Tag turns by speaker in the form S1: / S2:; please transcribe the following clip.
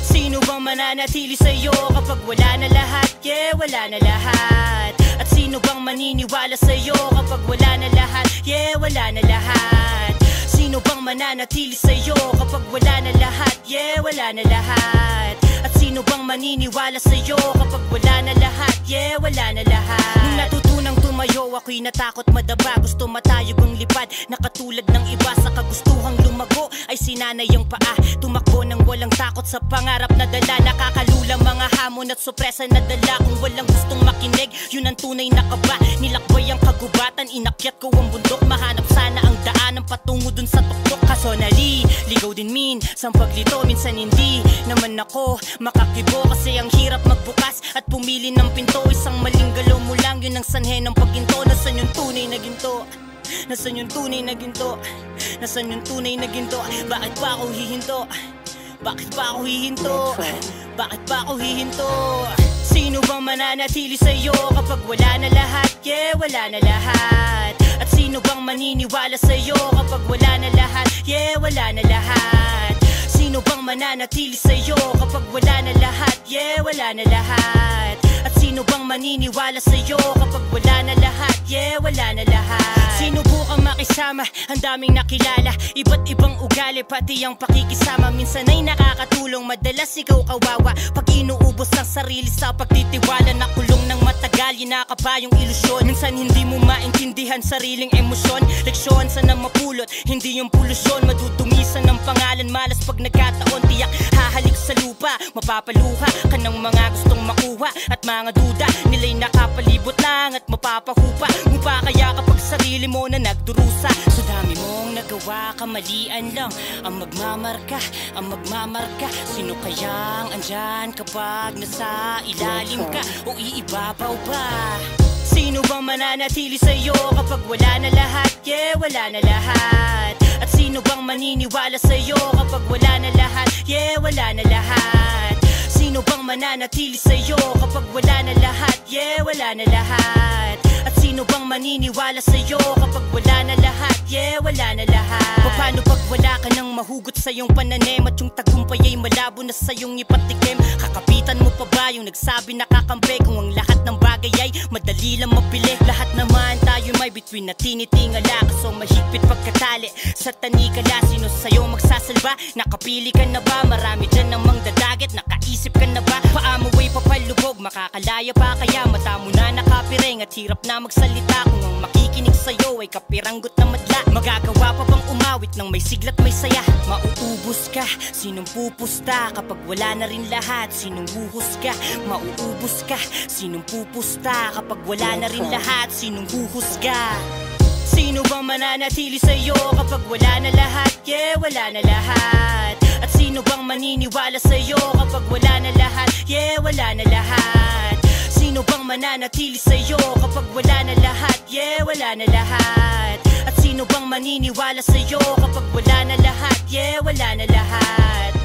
S1: Sino bang mananatili sa'yo kapag wala na lahat? Yeah, wala na lahat. At sino bang maniniwala sa'yo kapag wala na lahat? Yeah, wala na lahat. Sino bang mananatili sa'yo kapag wala na lahat? Yeah, wala na lahat. At sino bang maniniwala sa'yo kapag wala na lahat? Yeah, wala na lahat. Nung natutunang tumayo, ako'y natakot madaba. Gusto matayog ang lipad, nakatulad ng iba. Sa kagustuhang lumago ay sinanay ang paa. Tumakbo ng walang takot sa pangarap na dala. Nakakalula mga hamon at sorpresa na dala. Kung walang gustong makinig, yun ang tunay na kaba. Nilakbay ang kagubatan, inakyat ko ang bundok. Mahanap sana ang daan patungo dun sa tuktok. Kaso ligaw din sa paglito, minsan hindi naman ako makakibo. Kasi ang hirap magbukas at pumili ng pinto. Isang maling galaw mo lang, yun ang sanhe ng pagginto. Nasaan yung tunay na ginto? Nasaan yung tunay na ginto? Nasaan yung tunay na ginto? Bakit pa ako hihinto? Bakit pa ako hihinto? Bakit pa ako hihinto? Sino bang mananatili sa'yo kapag wala na lahat? Yeah, wala na lahat. At sino bang maniniwala sa'yo kapag wala na lahat? Yeah, wala na lahat. Sino bang mananatili sa'yo kapag wala na lahat? Yeah, wala na lahat. At sino bang maniniwala sa'yo kapag wala na lahat? Yeah, wala na lahat. Sinubukang makisama, ang daming nakilala. Iba't ibang ugali, pati ang pakikisama. Minsan ay nakakatulong, madalas ikaw kawawa. Pag inuubos ang sarili sa pagtitiwala, nakulong ng matagal, yinakapa yung ilusyon. Minsan hindi mo maintindihan sariling emosyon. Leksyon sana mapulot, hindi yung polusyon. Madudumisan ng pangalan, malas pag nagkataon. Tiyak hahalik sa lupa, mapapaluha ka ng mga gustong makuha. At mga duda, nila'y nakapalibot lang at mapapahupa. Mupa kaya kapag sarili mo na nagdurusa. Sa dami mong nagawa, kamalian lang ang magmamarka, ang magmamarka. Sino kayang andyan kapag nasa ilalim ka o iibabaw ba? Sino bang mananatili sa'yo kapag wala na lahat? Yeah, wala na lahat. At sino bang maniniwala sa'yo kapag wala na lahat? Yeah, wala na lahat. Sino bang mananatili sa'yo kapag wala na lahat? Yeah, wala na lahat. At sino bang maniniwala sa'yo kapag wala na lahat? Yeah, wala na lahat. Paano pag wala ka nang mahugot sa iyong pananim at yung tagumpay ay malabo na sa iyong ipatikim? Kakapitan mo pa ba yung nagsabi nakakampi? Kung ang lahat ng bagay ay madali lang mapili. Lahat naman tayo may between na tinitingala. Kaso mahigpit pagkatali sa tanikala. Sino sa'yo magsasalba? Nakapili ka na ba? Marami dyan namang dadagit, nakaisip ka na ba? Paa mo ay papalubog, makakalaya pa kaya? Mata mo na nakapiring at hirap na magsalita. Kung ang makikinig sa'yo ay kapiranggot na madla, magagawa pa bang umawit ng may siglat may saya? Mauubos ka, sinong pupusta kapag wala na rin lahat? Sinong huhusga? Mauubos ka, sinong pupusta kapag wala na rin lahat? Sinong huhusga? Sino bang mananatili sa'yo kapag wala na lahat? Yeah, wala na lahat. At sino bang maniniwala sa'yo kapag wala na lahat? Yeah, wala na lahat. Sino bang mananatili sa'yo kapag wala na lahat? Yeah, wala na lahat. At sino bang maniniwala sa'yo kapag wala na lahat? Yeah, wala na lahat.